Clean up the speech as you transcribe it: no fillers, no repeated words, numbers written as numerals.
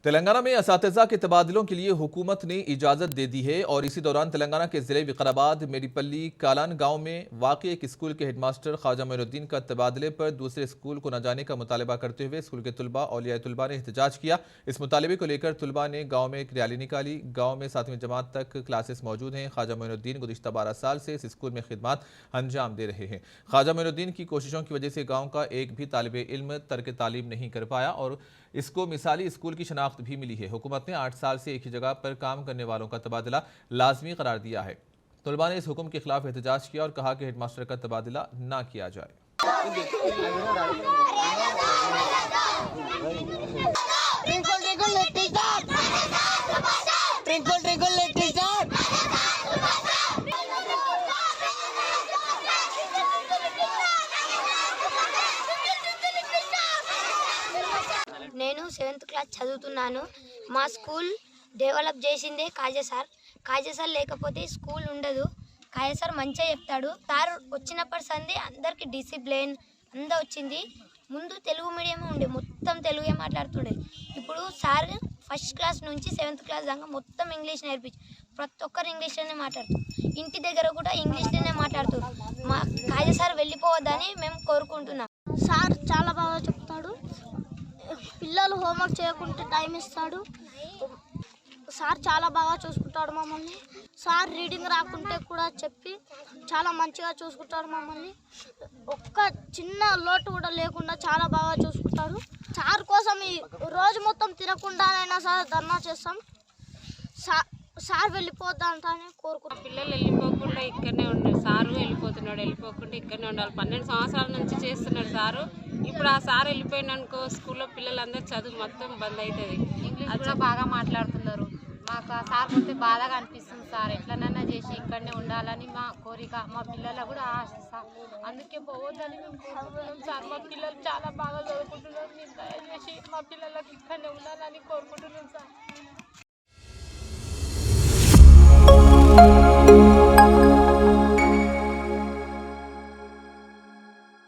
तेलंगाना में असातिज़ा के तबादलों के लिए हुकूमत ने इजाज़त दे दी है और इसी दौरान तेलंगाना के ज़िले विकाराबाद मेडीपल्ली कालान गांव में वाक़ई एक स्कूल के हेडमास्टर ख्वाजा मोइनुद्दीन का तबादले पर दूसरे स्कूल को न जाने का मुतालबा करते हुए स्कूल के तुलबा औलिया तुलबा ने एहतजाज किया। इस मुतालबे को लेकर तुलबा ने गाँव में एक रैली निकाली। गाँव में 7वीं जमात तक क्लासेस मौजूद हैं। ख्वाजा मोइनुद्दीन गुज़िश्ता 12 साल से इस स्कूल में खिदमत अंजाम दे रहे हैं। ख्वाजा मोइनुद्दीन की कोशिशों की वजह से गाँव का एक भी तालिब इल्म तर्क तालीम नहीं कर पाया और इसको मिसाली स्कूल की शनाख्त भी मिली है। हुकूमत ने 8 साल से एक ही जगह पर काम करने वालों का तबादला लाजमी करार दिया है। तलबा ने इस हुक्म के खिलाफ एहतजाज किया और कहा कि हेडमास्टर का तबादला ना किया जाए। నేను 7th క్లాస్ చదువుతున్నాను. మా స్కూల్ డెవలప్ చేసిందే కాజా సార్ లేకపోతే స్కూల్ ఉండదు. కాజా సార్ మంచిగా చెప్తాడు. సార్ వచ్చినప్పటి సంది అందరికి డిసిప్లిన్ అంతా వచ్చింది. ముందు తెలుగు మీడియం ఉండే, మొత్తం తెలుగే మాట్లాడుతుండే. ఇప్పుడు సార్ ఫస్ట్ క్లాస్ నుంచి 7th క్లాస్ దాకా మొత్తం ఇంగ్లీష్ నేర్పించి ప్రతి ఒక్కరు ఇంగ్లీష్లోనే మాట్లాడుతారు. ఇంటి దగ్గర కూడా ఇంగ్లీష్లోనే మాట్లాడుతారు. మా కాజా సార్ వెళ్ళిపోవద్దని మేము కోరుకుంటున్నాం. సార్ చాలా బాగా చెప్తాడు. పిల్లలు హోంవర్క్ చేయకుంటే టైం ఇస్తాడు. సార్ చాలా బాగా చూసుకుంటాడు మమ్మల్ని. సార్ రీడింగ్ రాకుంటే కూడా చెప్పి చాలా మంచిగా చూసుకుంటాడు మమ్మల్ని. ఒక్క చిన్న లోటు కూడా లేకుండా చాలా బాగా చూసుకుంటాడు. సార్ కోసం ఈ రోజు మొత్తం తినకుండానైనా సార్ ధర్నా చేస్తాం. సార్ వెళ్ళిపోద్దంటానే కోరుకుంటాం. పిల్లలు వెళ్ళిపోకుండా ఇక్కడనే ఉండాలి. సారు వెళ్ళిపోకుండా ఇక్కడనే ఉండాలి. 12 సంవత్సరాల నుంచి చేస్తున్నాడు సారు. ఇప్పుడు ఆ సార్ వెళ్ళిపోయిననుకో స్కూల్లో పిల్లలందరూ చదువు మొత్తం బంద్ అవుతుంది. ఇంగ్లీష్ కూడా బాగా మాట్లాడుతున్నారు. మాకు ఆ సార్ పోతే బాధగా అనిపిస్తుంది. సార్ ఎట్లనైనా చేసి ఇక్కడనే ఉండాలని మా కోరిక, మా పిల్లలు కూడా ఆశ సార్. అందుకే పోవద్దని మేము కోరుకుంటున్నాం సార్. మా పిల్లలు చాలా బాగా చదువుకుంటున్నారు. మీరు దయచేసి మా పిల్లలకి ఇక్కడనే ఉండాలని కోరుకుంటున్నాం సార్.